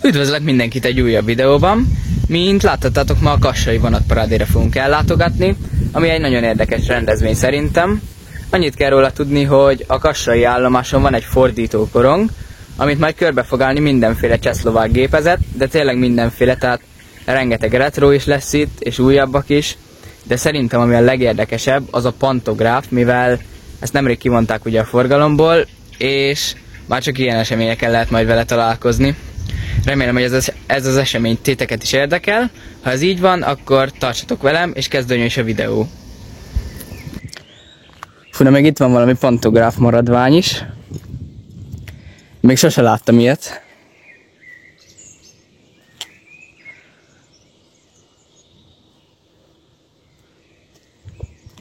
Üdvözlök mindenkit egy újabb videóban. Mint láthattátok, ma a Kassai vonatparádére fogunk ellátogatni, ami egy nagyon érdekes rendezvény szerintem. Annyit kell róla tudni, hogy a kassai állomáson van egy fordítókorong, amit majd körbe fog állni mindenféle csehszlovák gépezet, de tényleg mindenféle, tehát rengeteg retro is lesz itt, és újabbak is. De szerintem ami a legérdekesebb, az a pantográf, mivel ezt nemrég kivonták ugye a forgalomból, és már csak ilyen eseményeken lehet majd vele találkozni. Remélem, hogy ez az esemény titeket is érdekel. Ha ez így van, akkor tartsatok velem, és kezdődjön is a videó. Fú, meg itt van valami pantográf maradvány is. Még sose láttam ilyet.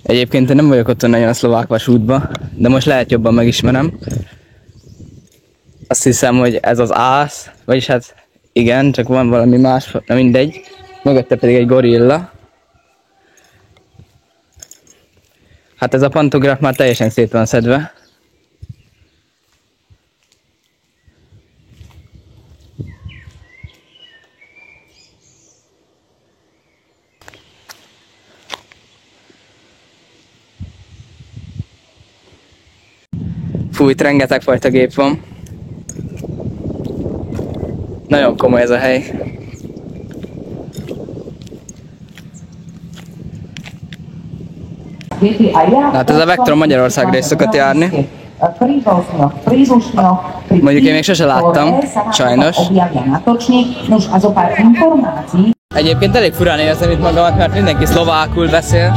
Egyébként én nem vagyok otthon nagyon a szlovák vasútba, de most lehet jobban megismerem. Azt hiszem, hogy ez az ász, vagyis hát igen, csak van valami más, na mindegy. Mögötte pedig egy gorilla. Hát ez a pantográf már teljesen szét van szedve. Fú, itt rengeteg fajta gép van. Nagyon komoly ez a hely. Hát ez a Vectron Magyarországra is szokott járni. Mondjuk én még sose láttam, sajnos. Egyébként elég furán érzem itt magamat, mert mindenki szlovákul beszél.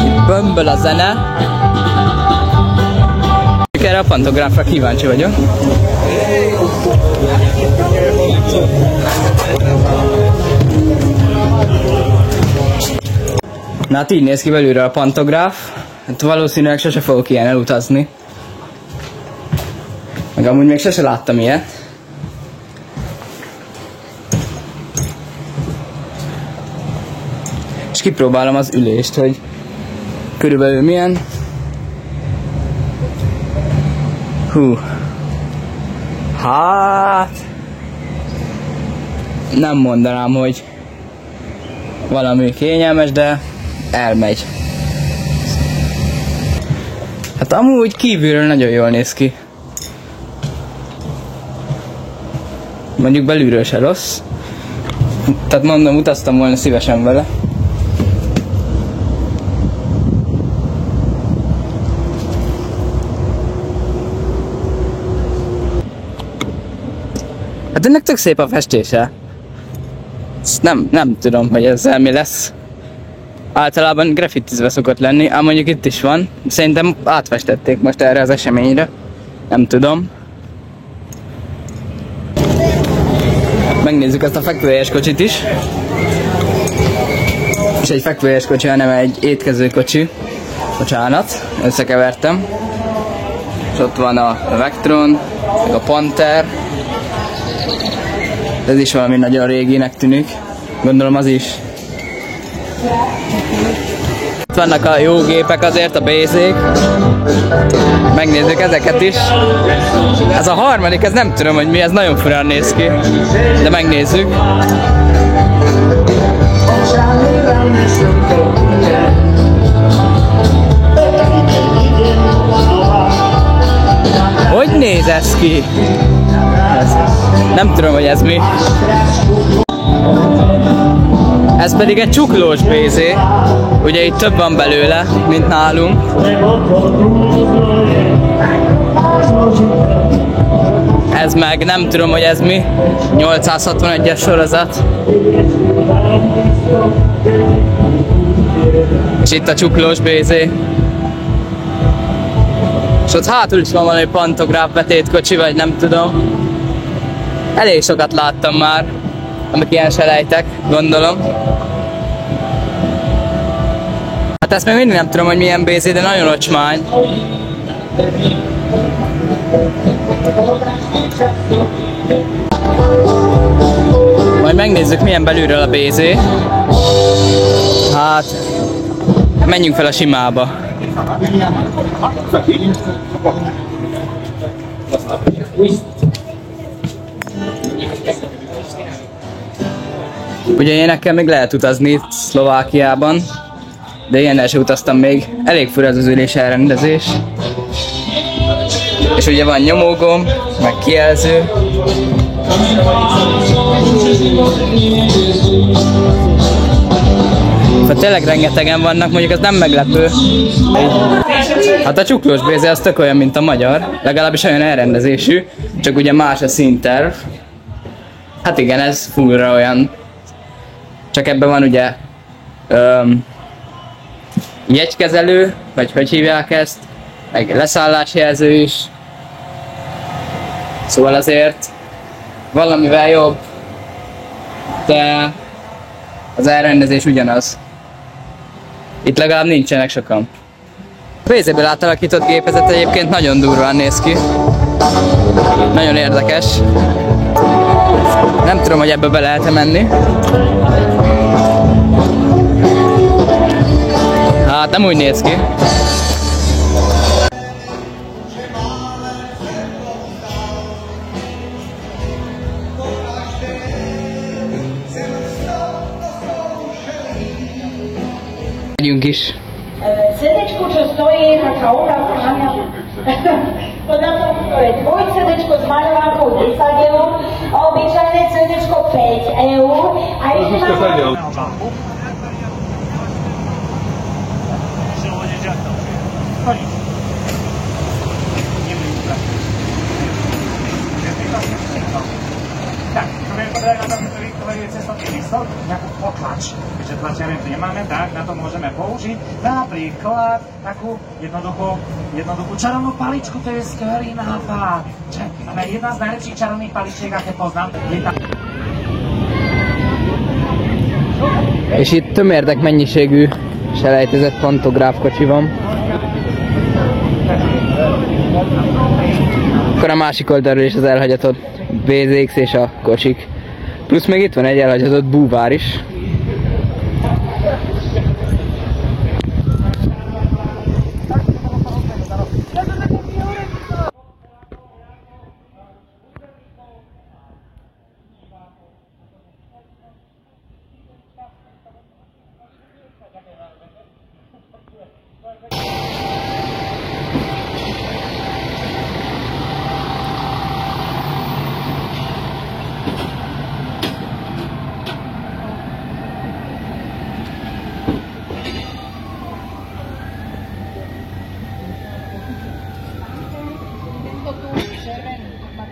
Itt bömböl a zene. Erre a pantográfra kíváncsi vagyok. Na hát így néz ki belülről a pantográf. Hát valószínűleg sose fogok ilyen elutazni. Meg amúgy még sose láttam ilyet. És kipróbálom az ülést, hogy körülbelül milyen. Hú. Hát... nem mondanám, hogy valami kényelmes, de elmegy. Hát amúgy kívülről nagyon jól néz ki. Mondjuk belülről se rossz. Tehát mondom, utaztam volna szívesen vele. Hát ennek tök szép a festése. Nem tudom, hogy ezzel mi lesz. Általában graffitizve szokott lenni, ám mondjuk itt is van. Szerintem átfestették most erre az eseményre. Nem tudom. Megnézzük ezt a fekvőhelyes kocsit is. És egy fekvőhelyes kocsi, hanem egy étkezőkocsi. Bocsánat, összekevertem. És ott van a Vectron, meg a Panther. Ez is valami nagyon réginek tűnik. Gondolom az is. Itt vannak a jó gépek azért, a BZ-k. Megnézzük ezeket is. Ez a harmadik, ez nem tudom, hogy mi, ez nagyon furán néz ki. De megnézzük. Hogy néz ez ki? Nem tudom, hogy ez mi. Ez pedig egy csuklós BZ. Ugye itt több van belőle, mint nálunk. Ez meg nem tudom, hogy ez mi. 861-es sorozat. És itt a csuklós BZ. És ott hátul is van valami pantográf betétkocsi, vagy nem tudom. Elég sokat láttam már, amik ilyen selejtek, gondolom. Hát ezt még mindig nem tudom, hogy milyen BZ, de nagyon ocsmány. Majd megnézzük, milyen belülről a BZ. Hát, menjünk fel a simába. Ugye ilyenekkel még lehet utazni itt Szlovákiában, de ilyennel se utaztam még. Elég fura az ülés elrendezés. És ugye van nyomógomb, meg kijelző. Hát tényleg rengetegen vannak, mondjuk ez nem meglepő. Hát a csuklós béze az tök olyan, mint a magyar, legalábbis olyan elrendezésű, csak ugye más a színterv. Hát igen, ez fullra olyan. Csak ebben van ugye jegykezelő, vagy hogy hívják ezt, meg leszállásjelző is. Szóval azért valamivel jobb, de az elrendezés ugyanaz. Itt legalább nincsenek sokan. A Bézéből átalakított gépezet egyébként nagyon durván néz ki. Nagyon érdekes. Nem tudom, hogy ebbe be lehet-e menni. Hát nem úgy néz ki. Megyünk is. CD-čko, čo stojí, taká obrázka, to na tom je dvoj CD-čko s maľovánkou 10 eur a obyčajné CD-čko 5 eur. A ešte máme... Tak, na tom, ktorý je cestovný lístok, nejakú potlač. Keďže tlačiareň tu nemáme, tak na to môžeme použiť napríklad takú jednoduchú čarovnú paličku, to je skvelý nápad. Máme jedna z najlepších čarovných paličiek, aké poznám. És itt tömérdek mennyiségű selejtezett pantográf kocsi van. Akkor a másik oldalról is az elhagyatott BZX és a kocsik. Plusz még itt van egy elhagyatott búvár is.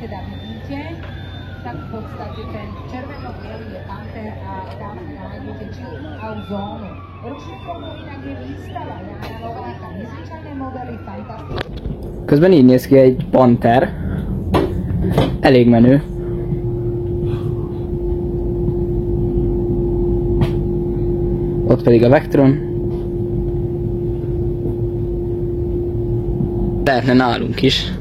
Teda vidíte, tak v podstate ten červeno-bielý je panter a tam nájdete chill-out zónu. Rušníkom inak je výstava Jána Nováka, nezvyčajné modely, fantastické. Közben így néz ki egy panter. Elég menő. Ott pedig a Vectron. Lehetne nálunk is.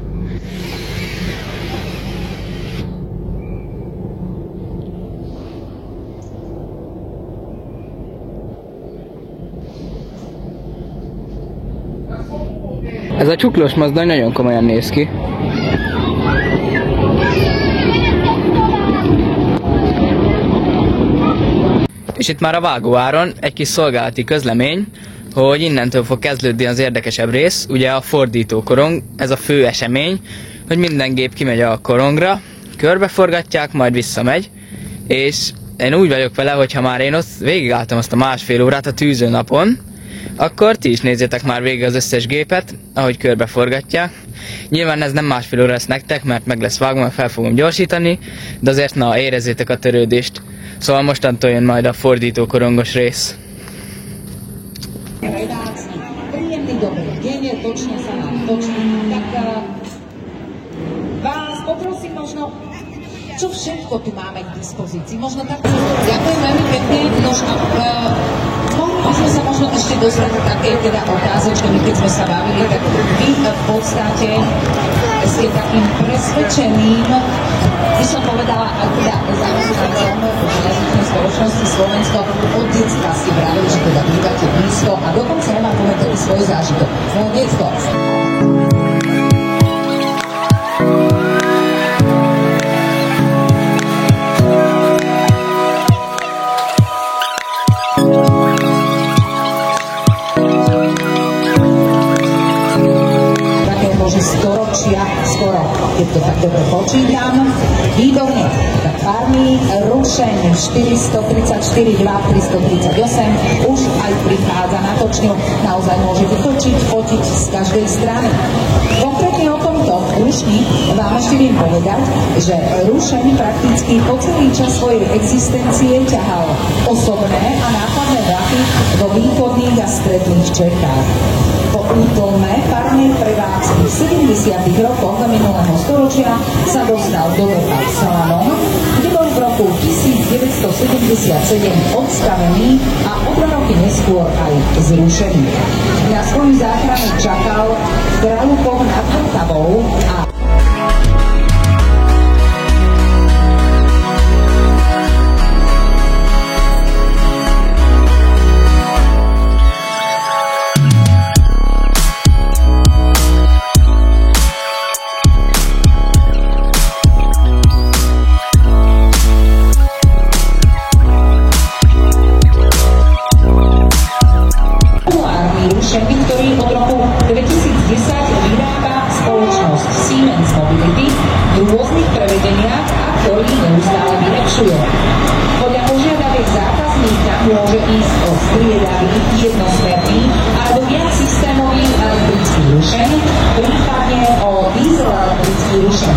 Ez a csuklós Mazda nagyon komolyan néz ki. És itt már a vágóáron egy kis szolgálati közlemény, hogy innentől fog kezdődni az érdekesebb rész, ugye a fordító korong, ez a fő esemény, hogy minden gép kimegy a korongra, körbeforgatják, majd visszamegy, és én úgy vagyok vele, hogy ha már én ott végigálltam azt a másfél órát a tűzőnapon, akkor ti is nézzétek már végig az összes gépet, ahogy körbeforgatják. Nyilván ez nem másfél óra lesz nektek, mert meg lesz vágva, fel fogom gyorsítani, de azért na, érezzétek a törődést. Szóval mostantól jön majd a fordító korongos rész. Príjemný dobrý deň, točne sa nám točí. Tak vás poprosím možno, čo všetko tu máme k dispozícii. Možno tak... Ďakujem veľmi pekne. Mohli sme sa možno ešte dozrieť také teda otázočky, keď sme sa bavili, tak vy v podstate ste takým presvedčeným, by som povedala, teda zamestnancom železničnej spoločnosti Slovensko, od detstva ste vravili, že teda bývate blízko a dokonca ja vám poviem taký svoj zážitok. Moje detstvo. keď to tak dobre počítam. Výborne. Tak farmy Rušeň 434 2 338 už aj prichádza na točňu. Naozaj môžete točiť, fotiť z každej strany. Konkrétne o tomto rušni vám ešte viem povedať, že Rušeň prakticky po celý čas svojej existencie ťahal osobné a nákladné vlaky vo východných a stredných Čechách. Po úplne farnej prevádzky v 70. rokoch minulého storočia sa dostal do Doprav Slanom, kde bol v roku 1977 odstavený a o 2 roky neskôr aj zrušený. Na svoju záchranu čakal v Kráľukoch nad Vltavou a ktorý od roku 2010 vyrába spoločnosť Siemens Mobility v rôznych prevedeniach a ktorý neustále vylepšuje. Podľa požiadaviek zákazníka môže ísť o striedavý, jednosmerný alebo viac systémový elektrický rušeň, prípadne o diesel elektrický rušeň.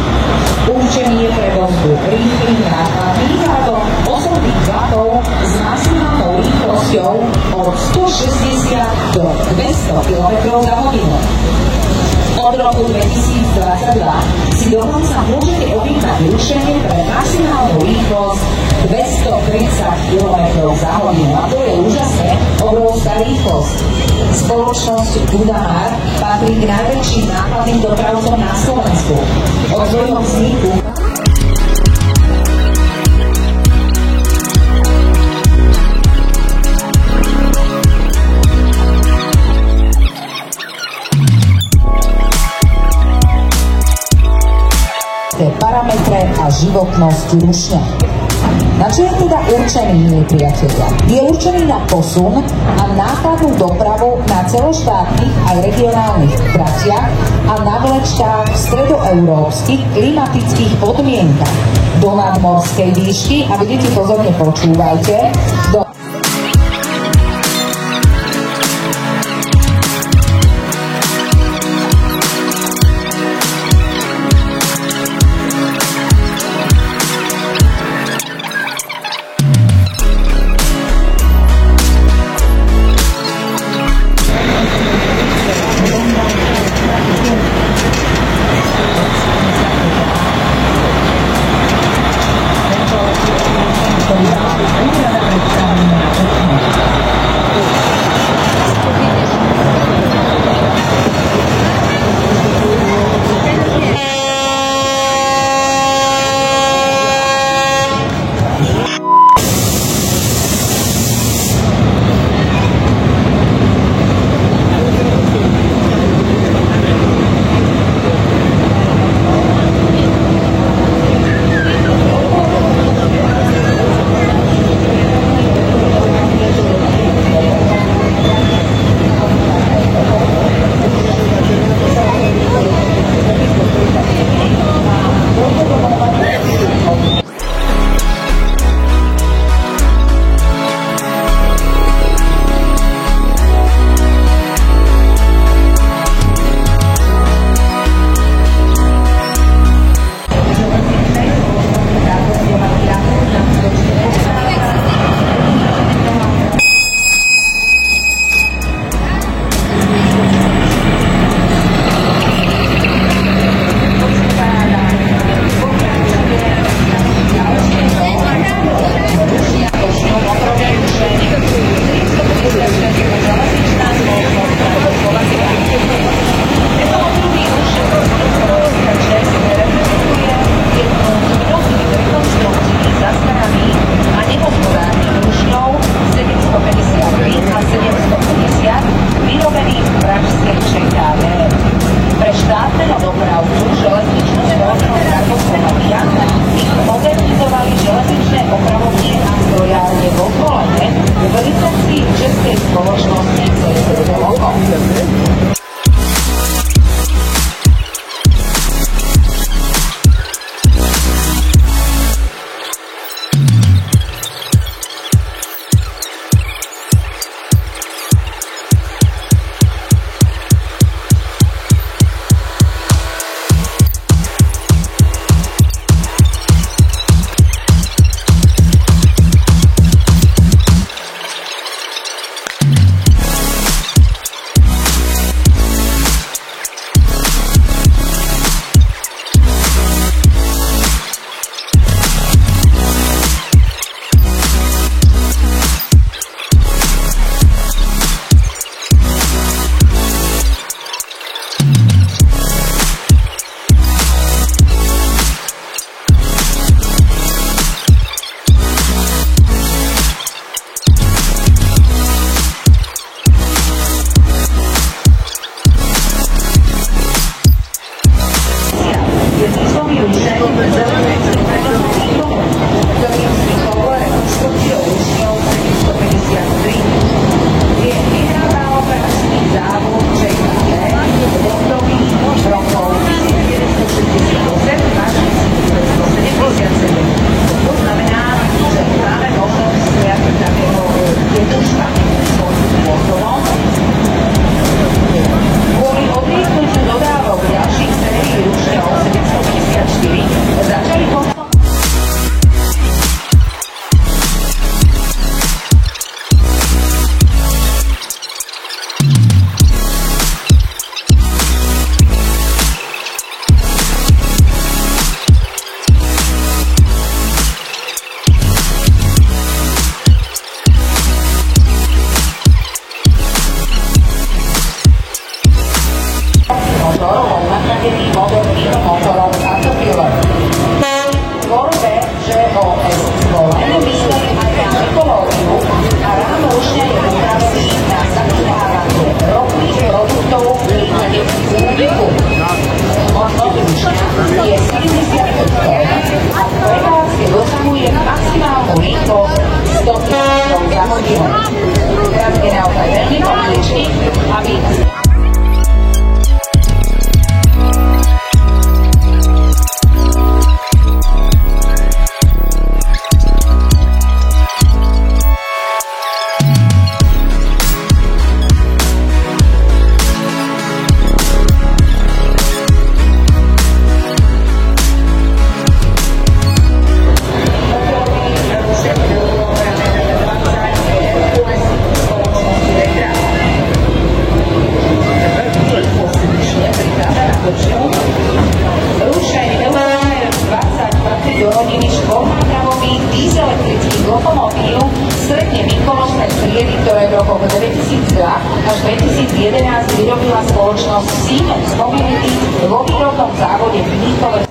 Určený je pre vozbu rýchlych nákladných alebo osobných vlakov s maximálnou rýchlosťou od 160 do 200 km za hodinu. Od roku 2022 si dokonca môžete objednať rušenie pre maximálnu rýchlosť 230 km za hodinu. A to je úžasné, obrovská rýchlosť. Spoločnosť Budamar patrí k najväčším nákladným dopravcom na Slovensku. Od svojho vzniku parametre a životnosť rušňa. Na čo je teda určený, milí priatelia? Je určený na posun a nákladnú dopravu na celoštátnych aj regionálnych tratiach a na vlečkách v stredoeurópskych klimatických podmienkach do nadmorskej výšky, a vidíte, pozorne počúvajte, do vyučením zelenej ktorým vznikol rekonstrukciou Rusňov 753. Je vyhráva operačný závod ČKV v období rokov 1968 až 1977. To znamená, že máme možnosť sviať takého jednoduška spôsobom. Kvôli odmietnutiu dodávok ďalších sérií Rušňov 754 začali koncom motorov nasadených moderných motorov Caterpillar. Tvorbe ŽOS Volen mysleli aj na ekológiu a rám Rušňa je upravený na zachovávanie ropných produktov v prípade úniku. Hodnota Rušňa je 70 tón a v prevádzke dosahuje maximálnu rýchlosť 100 km za hodinu. Teraz je naozaj veľmi pomaličky, aby ktoré v rokoch 2002 až 2011 vyrobila spoločnosť Siemens Mobility vo výrobnom závode v Mníchove.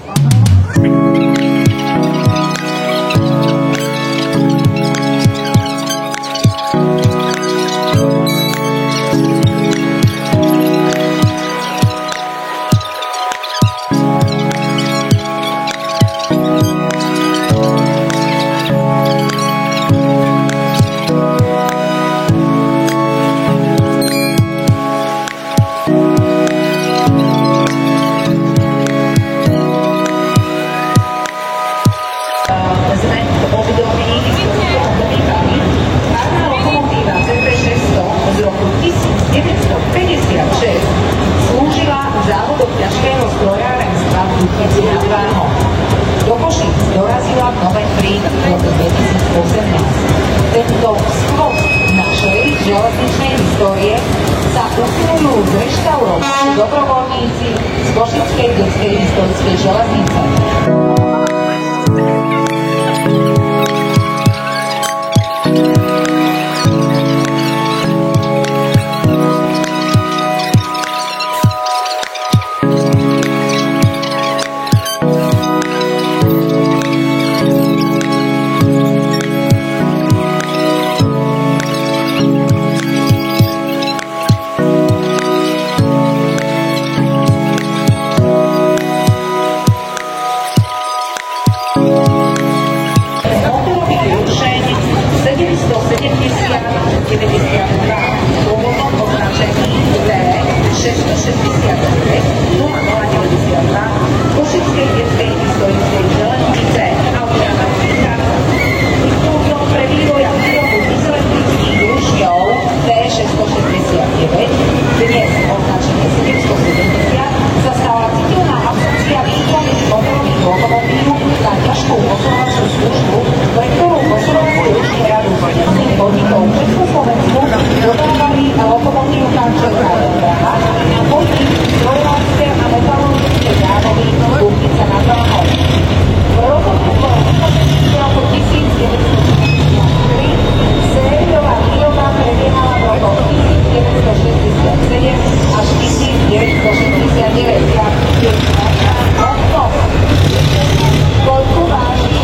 Slúžila v závodoch ťažkého strojárenstva v Dúchnici nad Váhom. Do Košíc dorazila v novembri roku 2018. Tento skvot našej železničnej histórie sa usilujú zreštaurovať dobrovoľníci z Košickej detskej historickej železnice. Košickej detskej historickej železnice pre vývoja výrobu izoelektrických družňov T669, dnes označenie 770, sa stala citeľná absorpcia výkonných motorových lokomotív na ťažkú posúvačnú službu, pre ktorú posúvačnú ručný radu zničných podnikov v Československu dodávali lokomotív ČKV Praha a podnik strojárske a metalurgické závody Dúchnica nad Váhom. V rozhodnutí roku 1963 sériová výroba prebiehala v rokoch 1967 až 1969. Koľko váži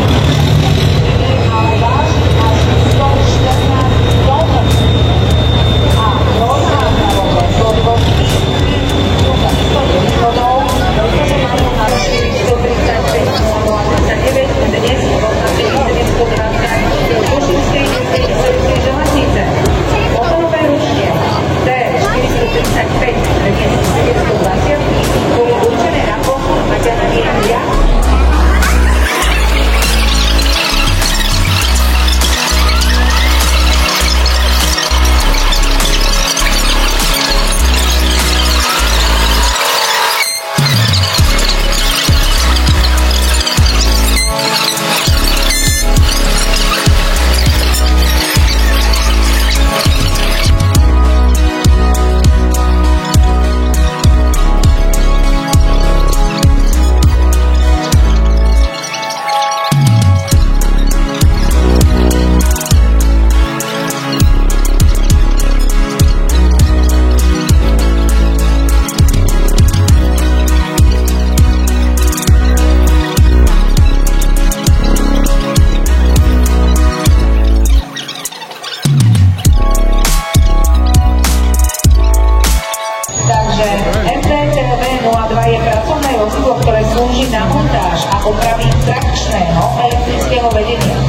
a opravy trakčného elektrického vedenia.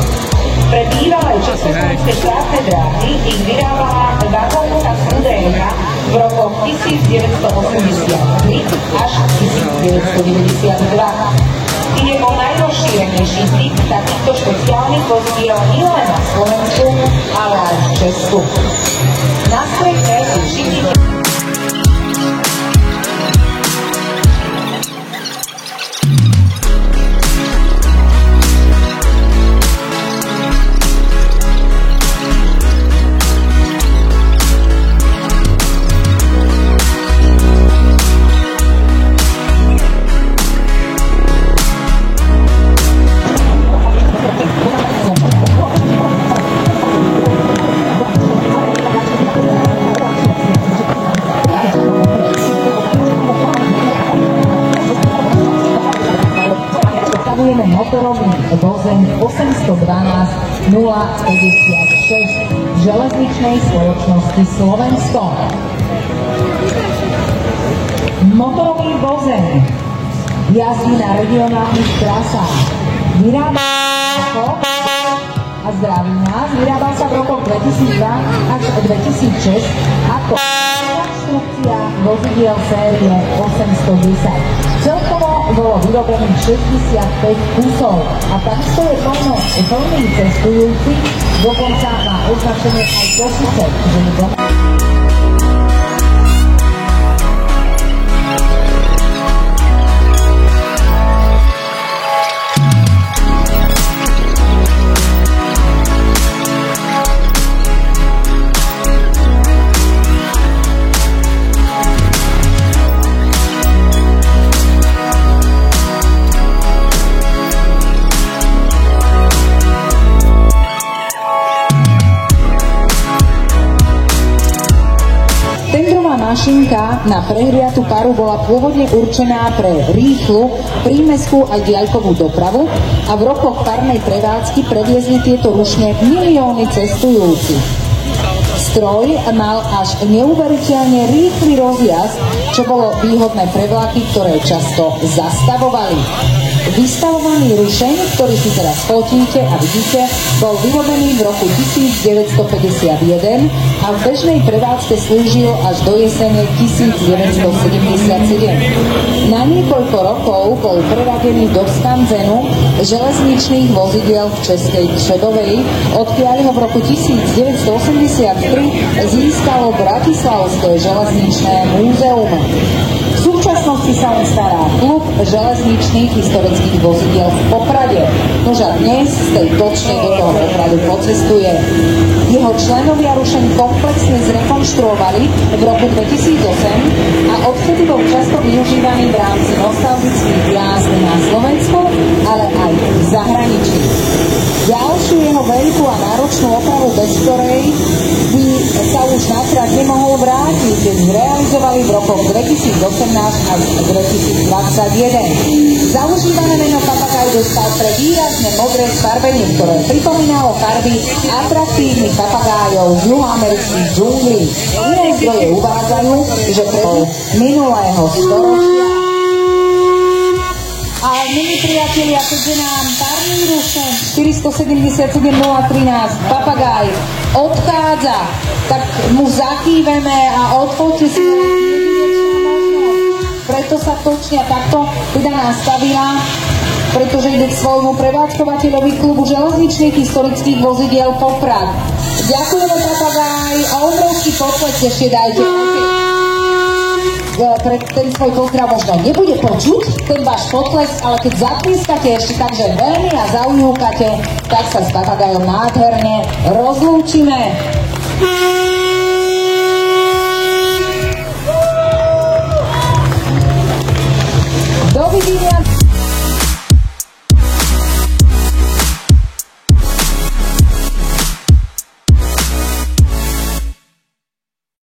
Pre bývalé československé štátne dráhy ich vyrábala vagónová súdrejka v rokoch 1983 až 1992. Ide o najrozšírenejší typ takýchto špeciálnych vozidiel nielen na Slovensku, ale aj v Česku. Na streke si všimnite motorový vozeň 812 056 železničnej spoločnosti Slovensko. Motorový vozeň jazdí na regionálnych trasách. Vyrábal sa v rokoch 2002 až 2006 ako konštrukcia vozidiel série 810. Celkovo bolo vyrobených 65 kusov a takisto je plný cestujúci, dokonca má označenie aj dosice, že je doma. Mašinka na prehriatu paru bola pôvodne určená pre rýchlu, prímestskú aj diaľkovú dopravu a v rokoch parnej prevádzky previezli tieto rušne milióny cestujúci. Stroj mal až neuveriteľne rýchly rozjazd, čo bolo výhodné pre vlaky, ktoré často zastavovali. Vystavovaný rušeň, ktorý si teraz fotíte a vidíte, bol vyrobený v roku 1951 a v bežnej prevádzke slúžil až do jesene 1977. Na niekoľko rokov bol preradený do skanzenu železničných vozidiel v Českej Třebovej, odkiaľ ho v roku 1983 získalo Bratislavské železničné múzeum. V súčasnosti sa len stará klub železničných historických vozidiel v Poprade. Nože dnes z tej točne do toho Popradu pocestuje. Jeho členovia rušeň komplexne zrekonštruovali v roku 2008 a odvtedy bol často využívaný v rámci nostalgických jazd na Slovensku, ale aj v zahraničí. Ďalšiu jeho veľkú a náročnú opravu, bez ktorej by sa už na trať nemohol vrátiť, keď zrealizovali v rokoch 2018 až 2021. Zaužívané meno Papagaj dostal pre výrazne modré sfarbenie, ktoré pripomínalo farby atraktívnych papagájov z juhoamerických džunglí. Iné zdroje uvádzajú, že pre minulého storočia. A milí priatelia, keďže nám parný rušeň 477 013 Papagaj odchádza, tak mu zakýveme a odfoťte si preto sa točňa takto teda nastavila, pretože ide k svojmu prevádzkovateľovi klubu železničných historických vozidiel Poprad. Ďakujeme, Papagaj, a obrovský potlesk ešte dajte. Ten svoj pozdrav možno nebude počuť, ten váš potlesk, ale keď zatlieskate ešte takže veľmi a zaujúkate, tak sa s Papagajom nádherne rozlúčime. Dovidenia.